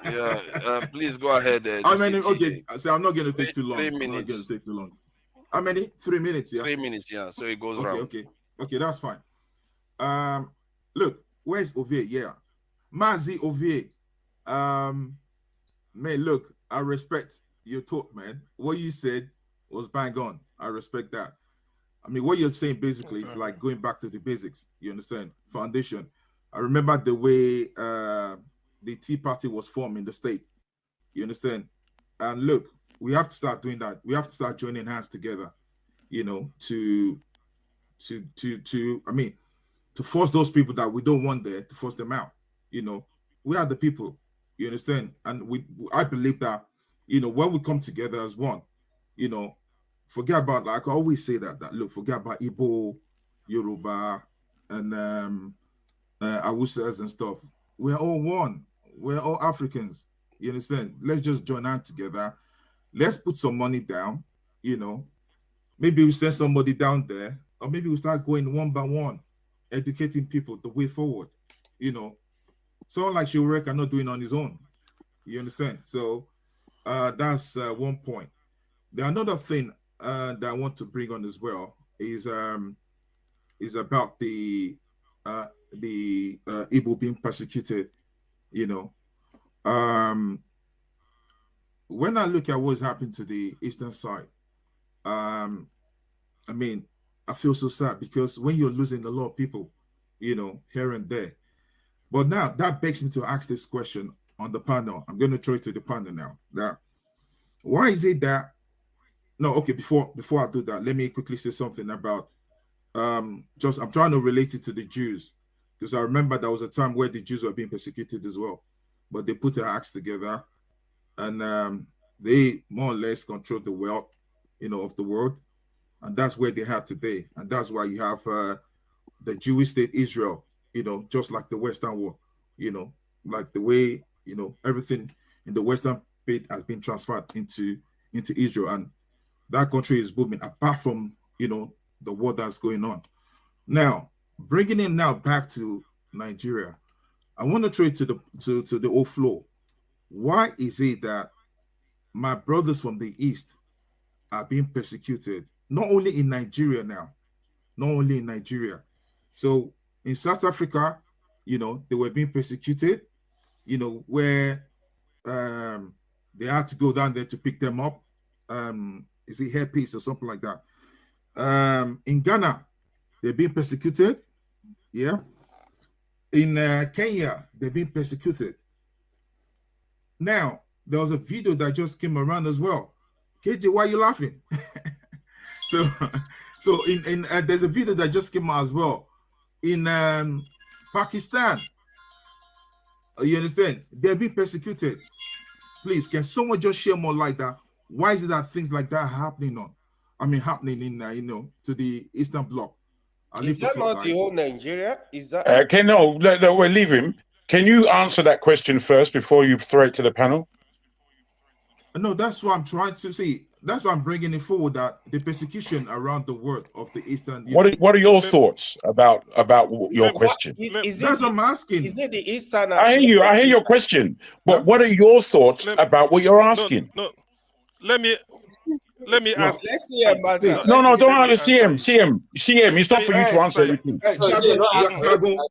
Yeah, please go ahead, How many? DCT. Okay, so I'm not going to take too long. 3 I'm not going to minutes. take too long. How many? 3 minutes, yeah? 3 minutes, yeah. So it goes Okay, round. okay. Okay, that's fine. Look, where's Ovie? Yeah. Mazi Ovie. Um, man, look, I respect your talk, man. What you said was bang on. I respect that. I mean, what you're saying basically is like going back to the basics. You understand? Foundation. I remember the way the Tea Party was formed in the state. You understand? And look, we have to start doing that. We have to start joining hands together. You know, I mean, to force those people that we don't want there to force them out. You know, we are the people. You understand? And I believe that, you know, when we come together as one, you know, forget about, like I always say that look, forget about Igbo, Yoruba, and Awusas and stuff. We're all one. We're all Africans. You understand? Let's just join hands together. Let's put some money down. You know, maybe we send somebody down there, or maybe we start going one by one, educating people the way forward. You know, someone like Shurek are not doing on his own. You understand? So that's one point. The another thing that I want to bring on as well is about the Igbo being persecuted. You know, um, when I look at what's happened to the eastern side, um, I mean, I feel so sad because when you're losing a lot of people, you know, here and there. But now that begs me to ask this question on the panel. I'm going to throw it to the panel now. That why is it that no? Okay, before I do that, let me quickly say something about just I'm trying to relate it to the Jews because I remember there was a time where the Jews were being persecuted as well, but they put their acts together and they more or less control the wealth, you know, of the world, and that's where they have today, and that's why you have the Jewish state Israel, you know, just like the Western world, you know, like the way, you know, everything in the Western bit has been transferred into Israel, and that country is booming. Apart from, you know, the war that's going on now, bringing it now back to Nigeria, I want to trade to the old floor. Why is it that my brothers from the east are being persecuted, not only in Nigeria now, not only in Nigeria. So in South Africa, you know, they were being persecuted, you know, where they had to go down there to pick them up. Is it hairpiece or something like that? In Ghana, they're being persecuted. Yeah. In Kenya, they're being persecuted. Now, there was a video that just came around as well. KJ, why are you laughing? so, in there's a video that just came out as well in Pakistan. You understand? They're being persecuted. Please, can someone just share more like that? Why is it that things like that happening happening in you know, to the Eastern Bloc? Is that not the whole Nigeria? Is that we'll leave him. Can you answer that question first before you throw it to the panel? No, that's what I'm trying to see. That's why I'm bringing it forward, that the persecution around the world of the Eastern. What are your thoughts about your question? That's what I'm asking. Is it the Eastern? I hear your question, but what are your thoughts about what you're asking? No. Let me ask. Let's see him answer. No, don't answer CM. It's not for you to answer everything.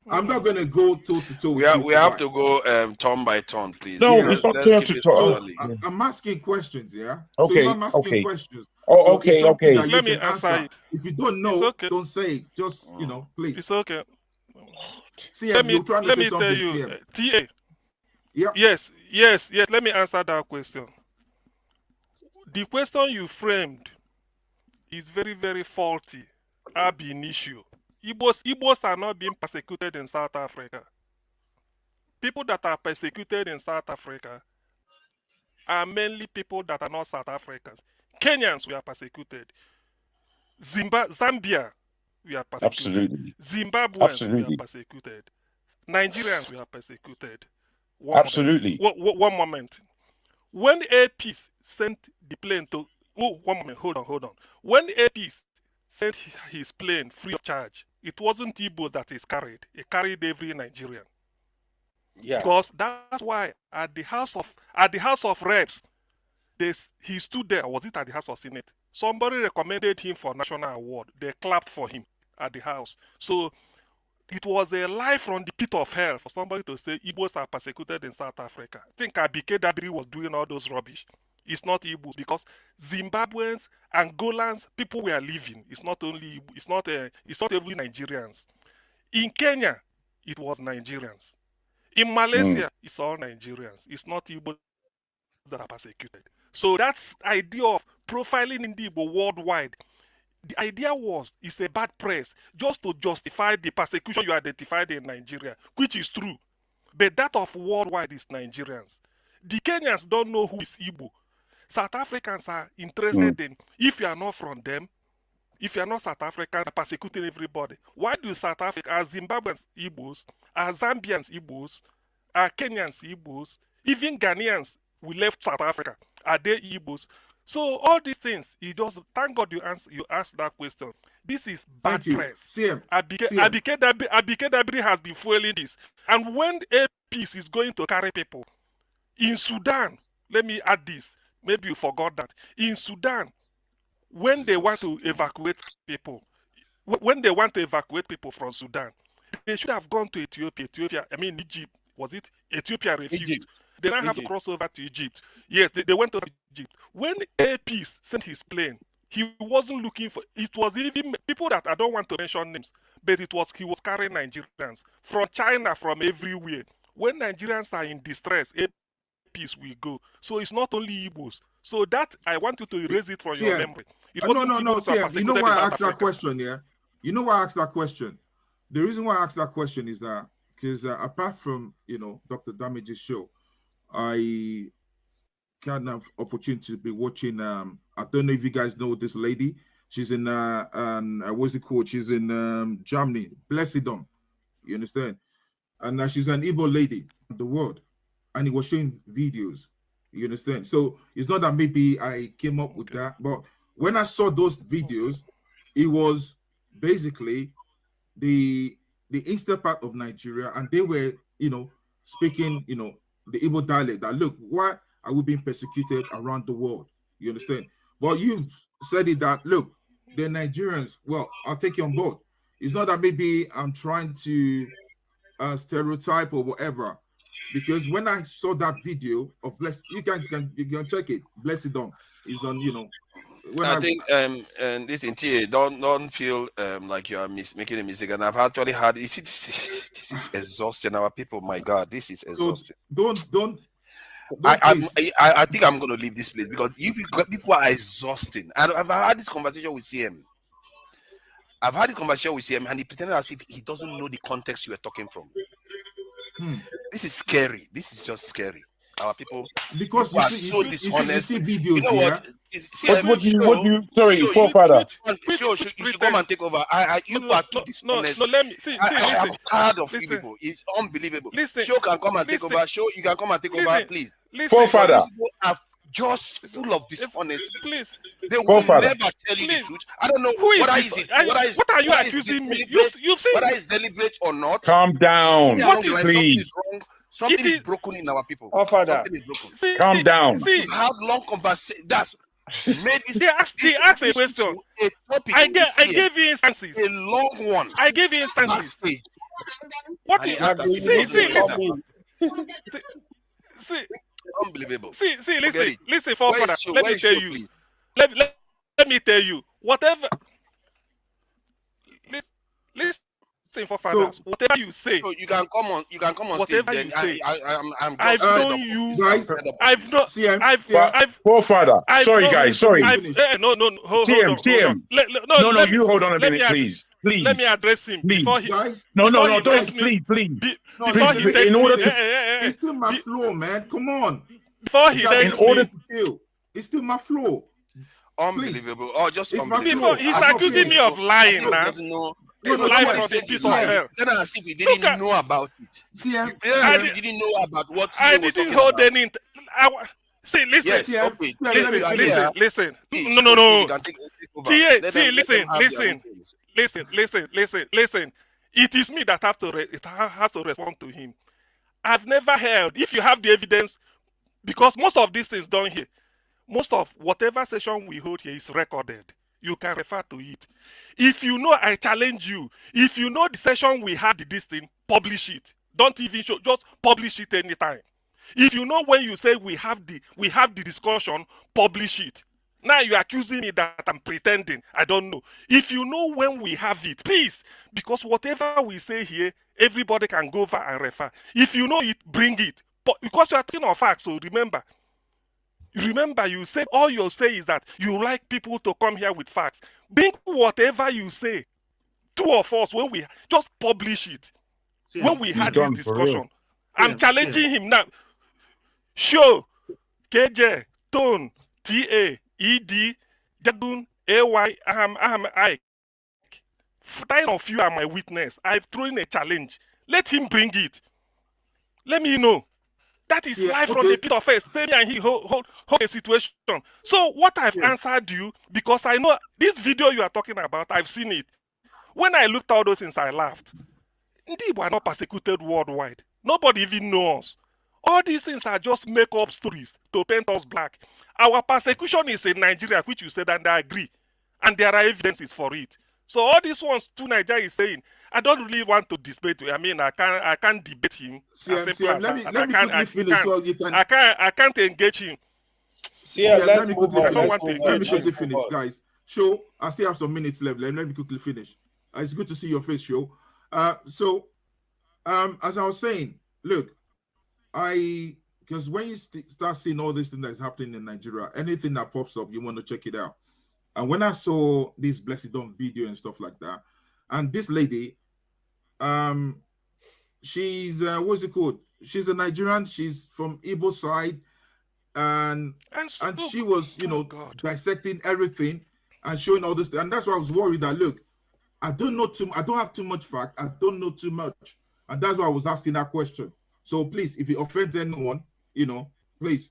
I'm not going to go toe to toe. We have to go turn by turn, please. No, it's not turn to turn. I'm asking questions, yeah. Okay. So I'm asking questions. Oh, okay. Let me answer. If you don't know, don't say it. Just please. It's okay. CM, you're trying to say something. Let me tell you, TA. Yeah. Yes. Let me answer that question. The question you framed is very, very faulty, ab initio. Igbos are not being persecuted in South Africa. People that are persecuted in South Africa are mainly people that are not South Africans. Kenyans, we are persecuted. Zambia, we are persecuted. Absolutely. Zimbabweans, we are persecuted. Nigerians, we are persecuted. Absolutely. One moment. When AP sent the plane to... Oh, 1 moment, hold on. When AP sent his plane free of charge, it wasn't Igbo that is carried. It carried every Nigerian. Yeah. Because that's why at the House of Reps, he stood there. Was it at the House of Senate? Somebody recommended him for national award. They clapped for him at the House. So it was a lie from the pit of hell for somebody to say Igbos are persecuted in South Africa. I think Abike Dabiri was doing all those rubbish. It's not Igbos, because Zimbabweans, Angolans, people were living. It's not only Igbo, it's not only Nigerians. In Kenya, it was Nigerians. In Malaysia, it's all Nigerians. It's not Igbos that are persecuted. So that's idea of profiling in the Igbo worldwide. The idea was, it's a bad press just to justify the persecution you identified in Nigeria, which is true. But that of worldwide is Nigerians. The Kenyans don't know who is Igbo. South Africans are interested in, if you are not from them, if you are not South Africans, are persecuting everybody. Why do South Africa, are Zimbabweans Igbos, are Zambians Igbos, are Kenyans Igbos, even Ghanaians who left South Africa, are they Igbos? So all these things, thank God you asked that question. This is bad press. Abike Dabiri has been fueling this. And when a peace is going to carry people, in Sudan, let me add this, maybe you forgot that. In Sudan, when they want to evacuate people from Sudan, they should have gone to Ethiopia. Egypt. Was it? Ethiopia refused. Egypt. They now have to cross over to Egypt. Yes, they went to Egypt. When Peace sent his plane, he wasn't looking for, it was even people that I don't want to mention names, but he was carrying Nigerians from China, from everywhere. When Nigerians are in distress, Peace will go. So it's not only Igbos. So that, I want you to erase it from your memory. No. You know why I asked that question, yeah? You know why I asked that question? The reason why I asked that question is that, because apart from, Dr. Damage's show, I kind of opportunity to be watching. I don't know if you guys know this lady. She's in what's it called? She's in Germany, Blessidom. You understand? And she's an Igbo lady, the world, and he was showing videos. You understand? So it's not that maybe I came up with that, but when I saw those videos, it was basically the eastern part of Nigeria, and they were, speaking, the Igbo dialect. That look, why are we being persecuted around the world? You understand? But you've said it that look, they're Nigerians. Well, I'll take you on board. It's not that maybe I'm trying to stereotype or whatever, because when I saw that video of you can check it. Blessidom is on, I think and this in don't feel like you are making a mistake. And I've actually had this is exhausting our people. My God, this is exhausting. So I think I'm going to leave this place, because people are exhausting. And I've had this conversation with CM. And he pretended as if he doesn't know the context you were talking from. This is scary. This is just scary. Our people, because are so dishonest. You see videos, you know what? What do you sorry, forefather? You should come and take over. You are too dishonest. Let me see. I am tired of you people. It's unbelievable. Show can come and take over. Show you can come and take over, please. Forefather. People are just full of dishonesty. Please. They will never tell you the truth. I don't know whether what are you accusing me? You've seen whether it's deliberate or not. Calm down, please. Something is broken in our people. Oh, Father. Something is broken. Calm down. We've had long conversation. That's made this. They asked a question. A topic I gave you instances. A long one. I gave you instances. What is see, unbelievable. See, listen, forefather. Let me tell you. Let me tell you. Whatever. Listen. For whatever you say, so you can come on whatever stage. You say, I've known you. Forefather. Sorry, guys. Sorry. No. Hold on. No. You hold on a minute, please. Let me address him before he. No. Don't. Please. Before he takes in order to, it's still my flow, man. Come on. Before he takes it's still my flow. Unbelievable. Oh, just unbelievable. He's accusing me of lying, man. Let us see if he didn't know about it. I didn't know about what I didn't hold any. See, listen. Yes, okay. Listen. No. Listen. It is me that has to respond to him. I've never heard, if you have the evidence, because most of these things done here, most of whatever session we hold here is recorded. You can refer to it. If you know, I challenge you. If you know the session we had this thing, publish it. Don't even show, just publish it anytime. If you know when you say we have the discussion, publish it. Now you're accusing me that I'm pretending. I don't know. If you know when we have it, please, because whatever we say here, everybody can go over and refer. If you know it, bring it. But because you are talking of facts, so remember, you said all you say is that you like people to come here with facts. Bring whatever you say. Two of us, when we just publish it. When we had this discussion, I'm challenging him now. Show KJ, Tone, TA, ED, Jadun, AY, I. 9 of you are my witness. I've thrown a challenge. Let him bring it. Let me know. That is live from the pit of hell. Stay and he hold a situation. So what I've answered you, because I know this video you are talking about, I've seen it. When I looked at all those things, I laughed. Indeed, we are not persecuted worldwide. Nobody even knows. All these things are just make-up stories to paint us black. Our persecution is in Nigeria, which you said, and I agree. And there are evidences for it. So all these ones to Nigeria is saying, I don't really want to debate. I mean, I can't debate him. Let me quickly finish so you can. I can't engage him. Let me quickly finish, guys. Show, I still have some minutes left. Let me quickly finish. It's good to see your face, Show. As I was saying, look, because when you start seeing all this thing that's happening in Nigeria, anything that pops up, you want to check it out. And when I saw this Blessed Dawn video and stuff like that, and this lady, she's what's it called? She's a Nigerian. She's from Igbo side, and she was, dissecting everything and showing all this. And that's why I was worried that look, I don't have too much fact. I don't know too much, and that's why I was asking that question. So please, if it offends anyone, please,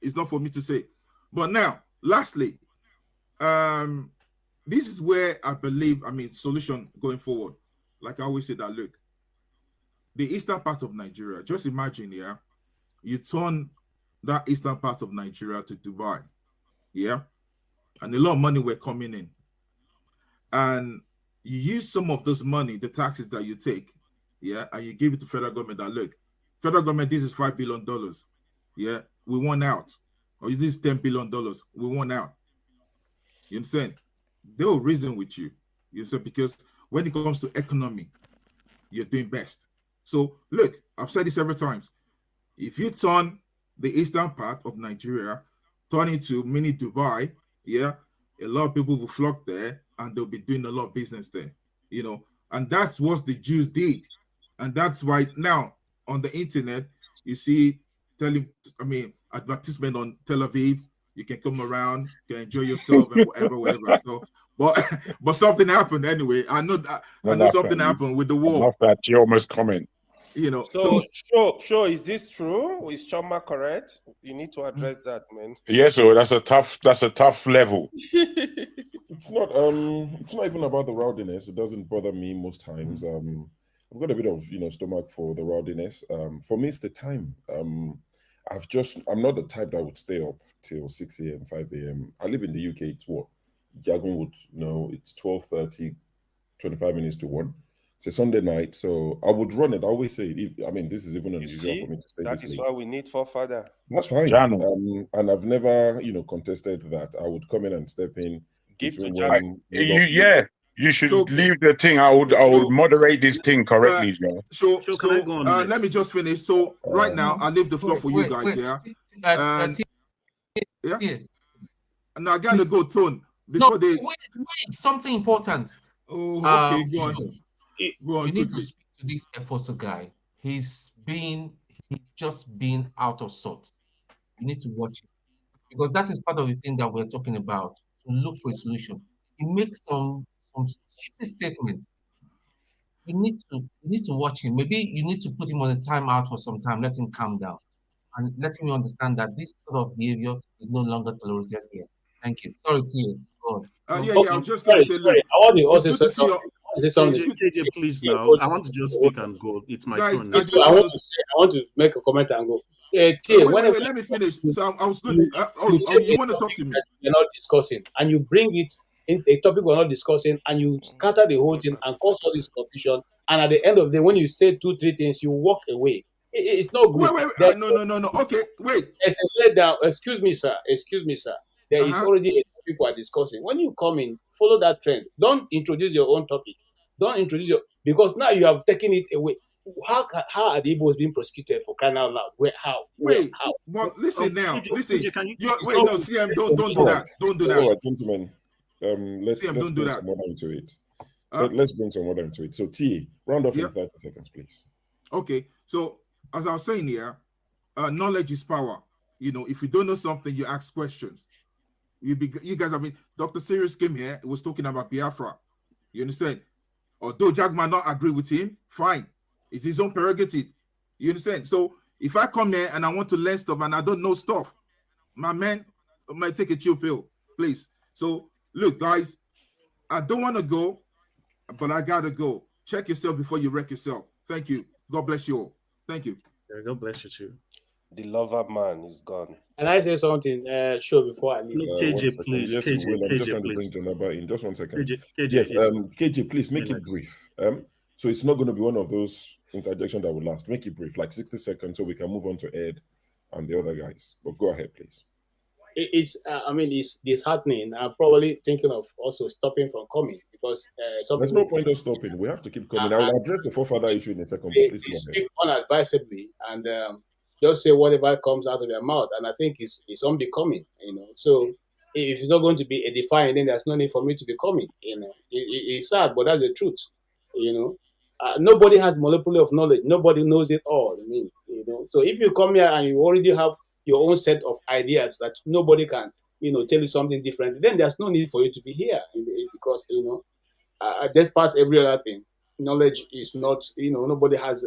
it's not for me to say. But now, lastly, this is where I believe, solution going forward. Like I always say that, look, the eastern part of Nigeria, just imagine, you turn that eastern part of Nigeria to Dubai, and a lot of money were coming in. And you use some of this money, the taxes that you take, and you give it to federal government that, look, federal government, this is $5 billion. We want out. Or this is $10 billion. We want out. You understand? They will reason with you. You understand? Because when it comes to economy, you're doing best. So look, I've said this several times. If you turn the eastern part of Nigeria, turn into mini Dubai, a lot of people will flock there and they'll be doing a lot of business there, and that's what the Jews did. And that's why now on the internet, you see advertisement on Tel Aviv, you can come around, you can enjoy yourself and whatever. So, but something happened anyway. I know something happened with the war. I love that Joma's comment. So is this true? Is Choma correct? You need to address that, man. Yes, so that's a tough level. It's not even about the rowdiness. It doesn't bother me most times. I've got a bit of stomach for the rowdiness. For me, it's the time. I'm not the type that would stay up till 6 a.m., 5 a.m. I live in the UK. It's what Jagun would know. It's 12:30, 25 minutes to 1. It's a Sunday night, so I would run it. I always say, this is even unusual for me to stay this late. That is why we need forefather. That's fine. And I've never, contested that. I would come in and step in. Give to Jan. You should leave the thing. I would moderate this thing correctly, Joe. So let me just finish. So right now, I leave the floor for you guys. And I gotta go, Tone. Wait, something important. Oh, okay, go on. You need to speak to this Efoso guy. He's just been out of sorts. You need to watch it because that is part of the thing that we're talking about. To look for a solution. He makes some stupid statements. You need to watch him. Maybe you need to put him on a timeout for some time. Let him calm down and let him understand that this sort of behavior is no longer tolerated here. Thank you. Sorry, Tia. I'm just going to say, look, say something. KJ, please now. I want to just speak and go. It's my Guys, turn. I now. just I want want to say, I want to make a comment and go. wait, Whenever let me finish. So I was good. you, you Oh, take you a want to talk topic to me? that we're not discussing and you bring it in a topic we're not discussing and you scatter the whole thing and cause all this confusion, and at the end of the day, when you say 2-3 things, you walk away. It's not good. Wait. No. Okay, wait. There's a letdown. Excuse me, sir. There is Uh-huh. already a topic we're discussing. When you come in, follow that trend. Don't introduce your own topic. Don't introduce your, because now you have taken it away. How are the Igbos being prosecuted for crying out loud? Where? How? Where? Wait. How? Well, listen now. KJ, Listen. KJ, can you? Wait, no, CM, don't do All that. right. Don't do All that. right, gentlemen. Let's CM, don't do bring that. some order into it. Let's bring some order into it. So, T, round off in 30 seconds, please. Okay. So, as I was saying here, knowledge is power. You know, if you don't know something, you ask questions. You guys, I mean, Dr. Sirius came here, was talking about Biafra. You understand? Although Jack might not agree with him, fine. It's his own prerogative. You understand? So if I come here and I want to learn stuff and I don't know stuff, my man might take a chill pill, please. So look, guys, I don't want to go, but I gotta go. Check yourself before you wreck yourself. Thank you. God bless you all. Thank you. God bless you too. The lover man is gone. Can I say something? Sure, before I leave. No, KJ, please. Yes, KJ, Will. I'm just KJ, trying please. to bring Janaba in. Just 1 second. KJ, Yes, it's- KJ, please make it Relax. brief. So it's not going to be one of those interjections that will last. Make it brief, like 60 seconds, so we can move on to Ed and the other guys. But go ahead, please. It's disheartening. I'm probably thinking of also stopping from coming because There's no point of stopping. We have to keep coming. I will address the forefather issue in a second, but please they go ahead. speak unadvisedly and just say whatever comes out of their mouth, and I think it's unbecoming. So if it's not going to be edifying, then there's no need for me to be coming. It's sad, but that's the truth. Nobody has monopoly of knowledge. Nobody knows it all. So if you come here and you already have your own set of ideas that nobody can, tell you something different, then there's no need for you to be here because despite every other thing, knowledge is not. Nobody have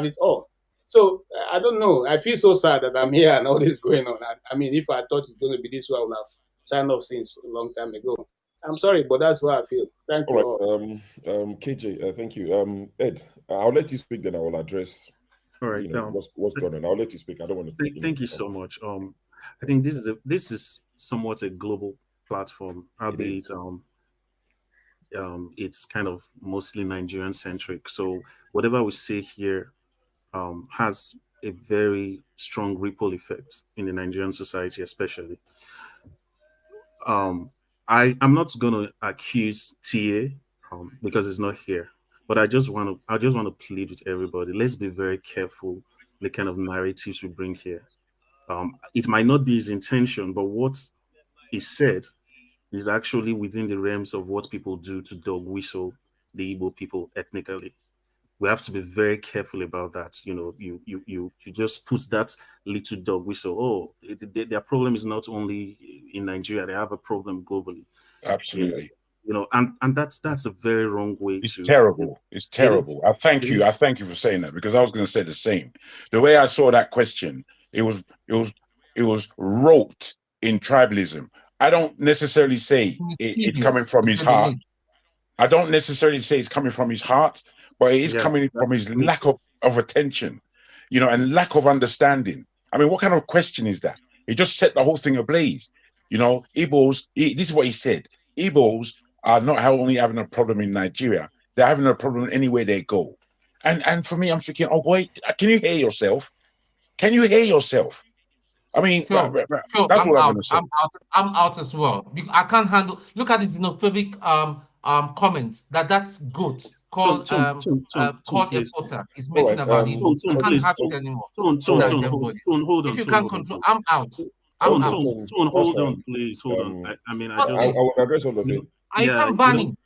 it all. So I don't know. I feel so sad that I'm here and all this going on. I mean, if I thought it's going to be this way, I would have signed off since a long time ago. I'm sorry, but that's what I feel. Thank you all. KJ, thank you. Ed, I'll let you speak, then I will address. All right. What's going on? I'll let you speak. I don't want to. Thank you so much. I think this is somewhat a global platform, albeit it's kind of mostly Nigerian centric. So whatever we say here has a very strong ripple effect in the Nigerian society, especially. I'm not going to accuse TA because it's not here, but I just want to plead with everybody. Let's be very careful the kind of narratives we bring here. It might not be his intention, but what he said is actually within the realms of what people do to dog whistle the Igbo people ethnically. We have to be very careful about that. You just put that little dog whistle. Oh, their problem is not only in Nigeria; they have a problem globally. Absolutely. And that's a very wrong way. It's terrible. It's terrible. I thank you for saying that, because I was going to say the same. The way I saw that question, it was wrote in tribalism. I don't necessarily say it's coming from his heart. I don't necessarily say it's coming from his heart, but it is coming from his lack of attention, and lack of understanding. I mean, what kind of question is that? He just set the whole thing ablaze. Igbos, this is what he said. Igbos are not only having a problem in Nigeria, they're having a problem anywhere they go. And for me, I'm thinking, oh boy, can you hear yourself? Can you hear yourself? I mean, sure, that's what I'm going to say. I'm out as well. I can't handle. Look at the xenophobic comments that's good. Called enforcer is making about it. I can't have it anymore. Hold on. If you can't control, I'm out. Hold on, please. Hold on. I will address all of it. I can't ban him.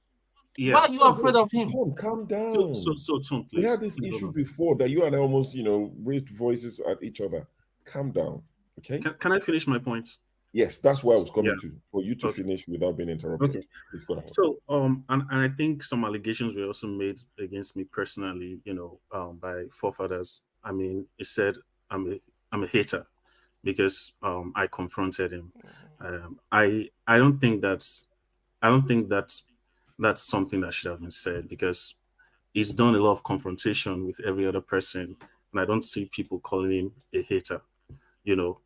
Why are you afraid of him? Calm down. So, please. We had this issue before that you and I almost, raised voices at each other. Calm down, okay? Can I finish my point? Yes, that's where I was coming to, for you to finish without being interrupted. Okay. Please go ahead. So, and I think some allegations were also made against me personally, by forefathers. I mean, he said I'm a hater because I confronted him. I don't think that's that's something that should have been said, because he's done a lot of confrontation with every other person, and I don't see people calling him a hater. You know,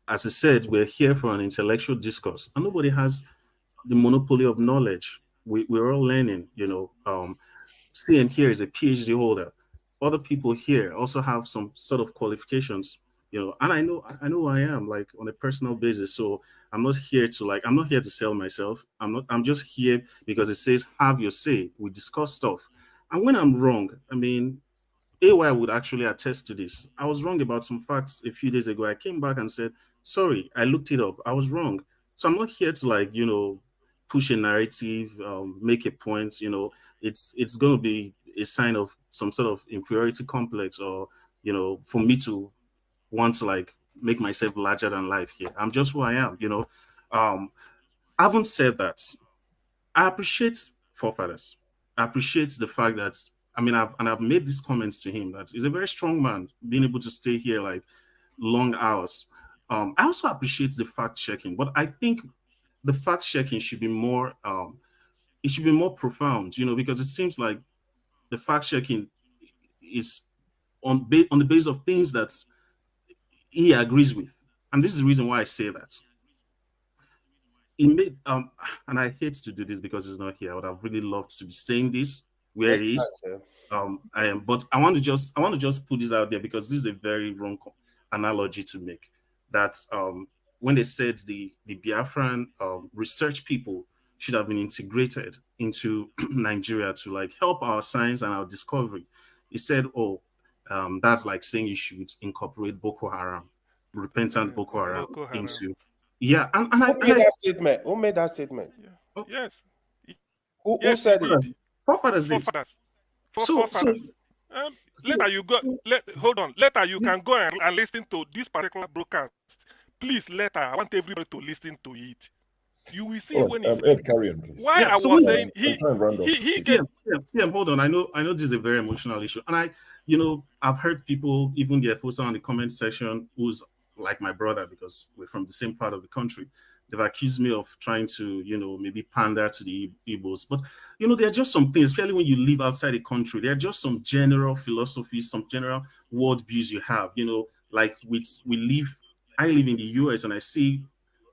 as I said, we're here for an intellectual discourse, and nobody has the monopoly of knowledge. We're all learning. You know, CM here is a PhD holder. Other people here also have some sort of qualifications, you know, and I know who I am, like, on a personal basis. So I'm not here to sell myself. I'm just here because it says have your say. We discuss stuff. And when I'm wrong, I mean, AY would actually attest to this. I was wrong about some facts a few days ago. I came back and said, sorry, I looked it up. I was wrong. So I'm not here to, like, you know, push a narrative, make a point. You know, it's going to be a sign of some sort of inferiority complex, or, you know, for me to want to, like, make myself larger than life here. I'm just who I am, you know. Having said that, I appreciate forefathers. I appreciate the fact that, I mean, I've made these comments to him, that he's a very strong man, being able to stay here like long hours. I also appreciate the fact checking, but I think the fact checking should be more it should be more profound, you know, because it seems like the fact checking is on the basis of things that he agrees with, and this is the reason why I say that. He made and I hate to do this because he's not here. I would have really loved to be saying this where he is. I am, but I want to just put this out there, because this is a very wrong analogy to make. That when they said the Biafran research people should have been integrated into Nigeria to, like, help our science and our discovery, he said, "Oh, that's like saying you should incorporate Boko Haram, repentant Boko Haram, into." Yeah, and who made that statement? Who made that statement? Yeah. Oh. Yes. Who said it? Forefathers. Forefathers. Later you go. Hold on. Later you can go and listen to this particular broadcast. Please, later I want everybody to listen to it. You will see when he's Ed, carry on, please. Why I was saying he hold on. I know this is a very emotional issue, and I've heard people, even the FOSA on the comment section, who's like my brother because we're from the same part of the country. They've accused me of trying to, maybe pander to the Igbos. But, there are just some things, especially when you live outside the country, there are just some general philosophies, some general worldviews you have, like I live in the US and I see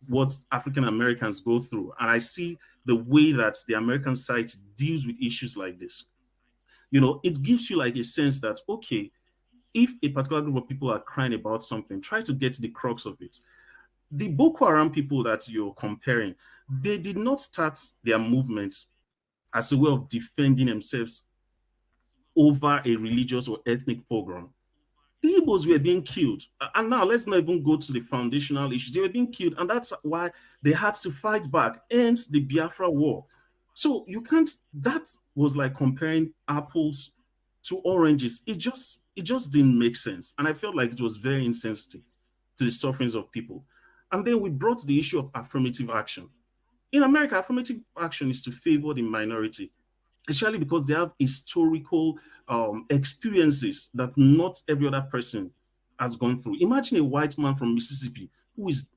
what African Americans go through. And I see the way that the American side deals with issues like this. It gives you like a sense that, okay, if a particular group of people are crying about something, try to get to the crux of it. The Boko Haram people that you're comparing, they did not start their movement as a way of defending themselves over a religious or ethnic pogrom. The Igbos were being killed. And now let's not even go to the foundational issues. They were being killed, and that's why they had to fight back, hence the Biafra War. So that was like comparing apples to oranges. It just didn't make sense. And I felt like it was very insensitive to the sufferings of people. And then we brought the issue of affirmative action. In America, affirmative action is to favor the minority, especially because they have historical experiences that not every other person has gone through. Imagine a white man from Mississippi who is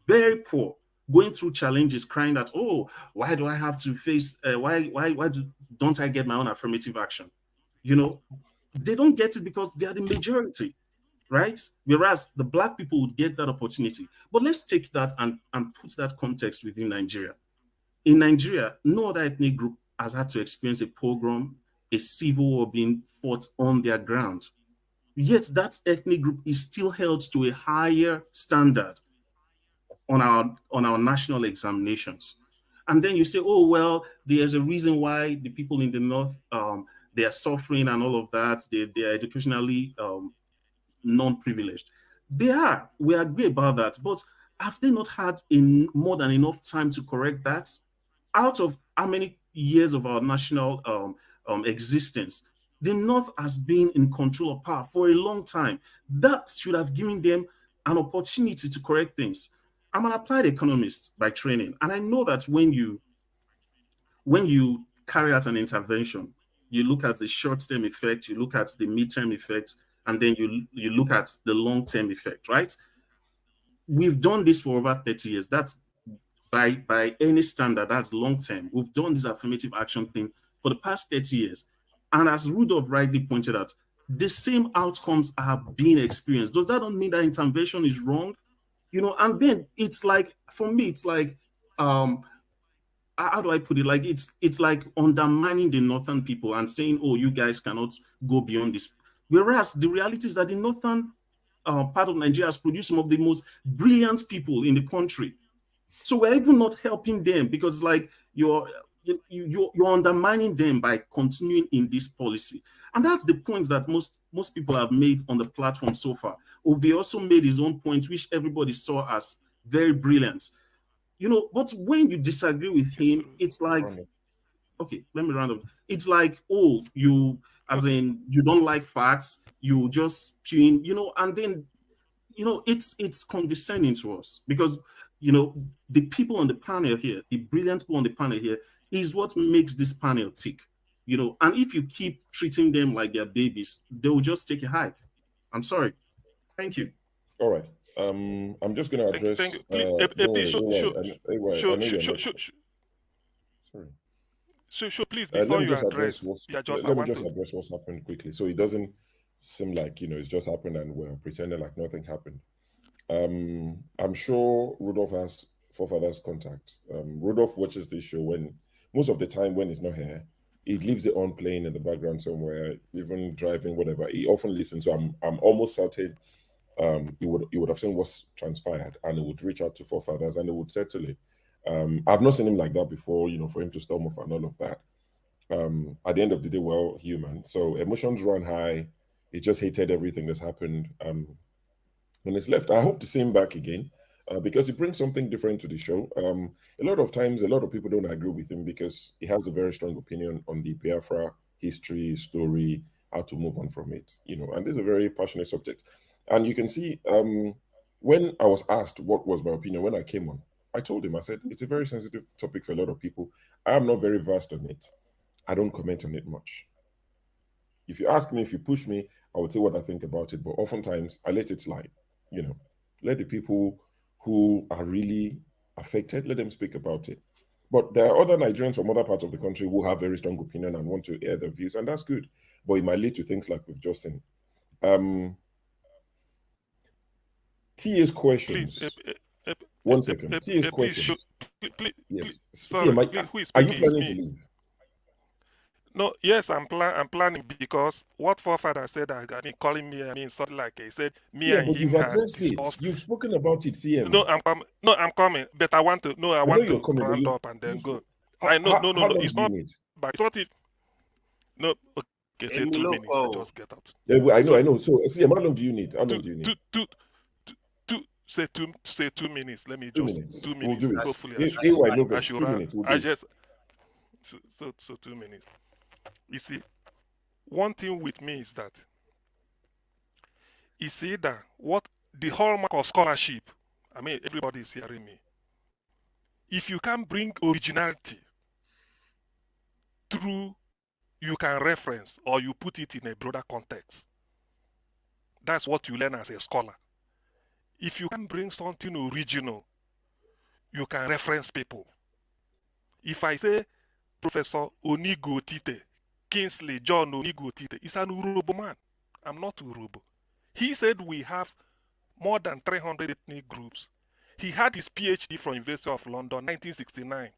very poor, going through challenges, crying that, oh, why do I have to face, don't I get my own affirmative action? They don't get it because they are the majority, right? Whereas the Black people would get that opportunity. But let's take that and put that context within Nigeria. In Nigeria, no other ethnic group has had to experience a pogrom, a civil war being fought on their ground. Yet that ethnic group is still held to a higher standard on our national examinations. And then you say, oh, well, there's a reason why the people in the North, they are suffering and all of that. They are educationally non-privileged. They are. We agree about that. But have they not had more than enough time to correct that? Out of how many years of our national existence, the North has been in control of power for a long time. That should have given them an opportunity to correct things. I'm an applied economist by training, and I know that when you carry out an intervention, you look at the short-term effect, you look at the mid-term effect, and then you look at the long-term effect, right? We've done this for over 30 years. That's by any standard, that's long term. We've done this affirmative action thing for the past 30 years. And as Rudolph rightly pointed out, the same outcomes are being experienced. Does that not mean that intervention is wrong? And then it's like, for me, it's like, how do I put it? Like it's like undermining the northern people and saying, "Oh, you guys cannot go beyond this." Whereas the reality is that the northern part of Nigeria has produced some of the most brilliant people in the country. So we're even not helping them because, like, you're undermining them by continuing in this policy. And that's the point that most people have made on the platform so far. Ovi also made his own point, which everybody saw as very brilliant. But when you disagree with him, it's like, okay, let me round up. It's like, oh, as in, you don't like facts, you just spewing, and then, it's condescending to us because, the people on the panel here, the brilliant people on the panel here, is what makes this panel tick, and if you keep treating them like they're babies, they will just take a hike. I'm sorry. Thank you. All right. I'm just going to address. Thank you. Sorry. Please, before you address, let me just address what's happened quickly, so it doesn't seem like it's just happened and we're pretending like nothing happened. I'm sure Rudolph has forefathers contacts. Rudolph watches this show most of the time when he's not here. He leaves it on playing in the background somewhere, even driving, whatever. He often listens, so I'm almost certain he would have seen what's transpired and he would reach out to forefathers and he would settle it. I've not seen him like that before, for him to storm off and all of that. At the end of the day, we're all human. So emotions run high. He just hated everything that's happened. When he's left, I hope to see him back again because he brings something different to the show. A lot of times, a lot of people don't agree with him because he has a very strong opinion on the Biafra history, story, how to move on from it, and this is a very passionate subject. And you can see when I was asked what was my opinion when I came on, I told him, I said, it's a very sensitive topic for a lot of people. I am not very versed on it. I don't comment on it much. If you ask me, if you push me, I would say what I think about it. But oftentimes I let it slide, let the people who are really affected, let them speak about it. But there are other Nigerians from other parts of the country who have very strong opinion and want to air their views, and that's good. But it might lead to things like we've just seen. TA's questions. Please, 1 second. TA's questions. Yes. Sorry, are you planning to leave? No, yes, I'm planning because what forefather said, calling me, something like he said, but you've addressed it. You've spoken about it, CM. No, I'm coming, but I want to round up and then go. No, it's not. But it's not it. No, okay, say 2 minutes. I just get out. Yeah, I know. So, CM, how long do you need? Say 2 minutes. Let me just 2 minutes. We'll do it. Hopefully, I should 2 minutes. We'll do it. So 2 minutes. You see, one thing with me is that what the hallmark of scholarship, everybody is hearing me. If you can bring originality through, you can reference or you put it in a broader context. That's what you learn as a scholar. If you can bring something original, you can reference people. If I say Professor Onigo Tite, Kingsley John Onigo Tite, is an Urobo man. I'm not Urobo. He said we have more than 300 ethnic groups. He had his PhD from University of London, 1969.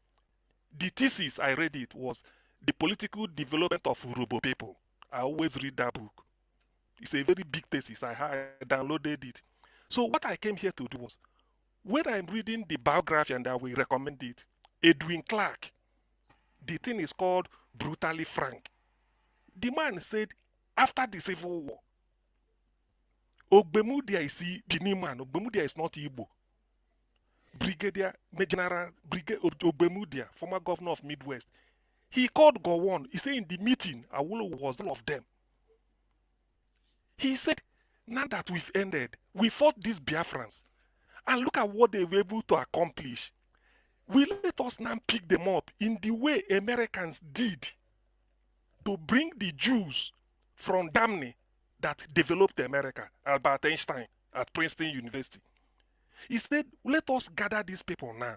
The thesis, I read it, was The Political Development of Urobo People. I always read that book. It's a very big thesis. I downloaded it. So what I came here to do was, when I'm reading the biography and I will recommend it, Edwin Clark, the thing is called Brutally Frank. The man said, after the Civil War, Ogbemudia is Benin man. Ogbemudia is not Igbo. Brigadier General Ogbemudia, former governor of Midwest, he called Gowon. He said in the meeting, Awolowo was one of them. He said, now that we've ended, we fought these Biafrans, and look at what they were able to accomplish. Let us now pick them up in the way Americans did to bring the Jews from Germany that developed America, Albert Einstein at Princeton University. He said, let us gather these people now,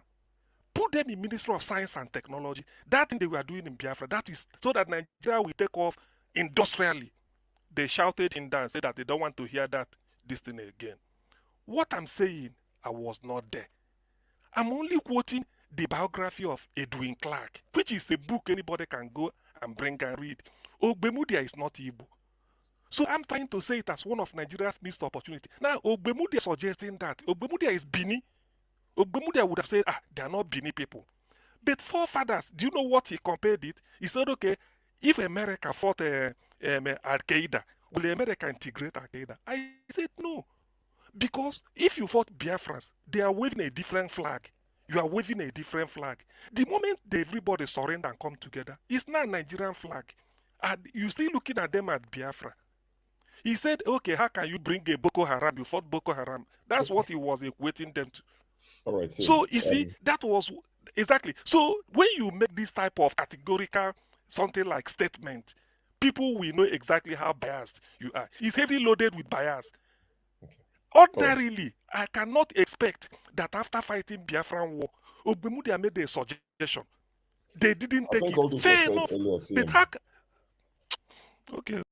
Put them in Ministry of Science and Technology. That thing they were doing in Biafra, that is so that Nigeria will take off industrially. They shouted in and said that they don't want to hear this thing again. What I'm saying, I was not there. I'm only quoting the biography of Edwin Clark, which is a book anybody can go and bring and read. Ogbemudia is not Igbo. So I'm trying to say it as one of Nigeria's missed opportunity. Now, Ogbemudia is suggesting that Ogbemudia is Bini. Ogbemudia would have said, they are not Bini people. But forefathers, do you know what he compared it? He said, okay, if America fought Al-Qaeda, will America integrate Al-Qaeda? I said no. Because if you fought Biafrans, they are waving a different flag. You are waving a different flag. The moment everybody surrender and come together, it's not a Nigerian flag. And you still looking at them at Biafra. He said, okay, how can you bring a Boko Haram? You fought Boko Haram. That's what he was equating them to. All right. So you see, that was exactly. So when you make this type of categorical, something like statement, people will know exactly how biased you are. It's heavily loaded with bias. Ordinarily, I cannot expect that after fighting Biafran war, Ogbemudia made a suggestion. They didn't take it. Fair enough. But how? Okay.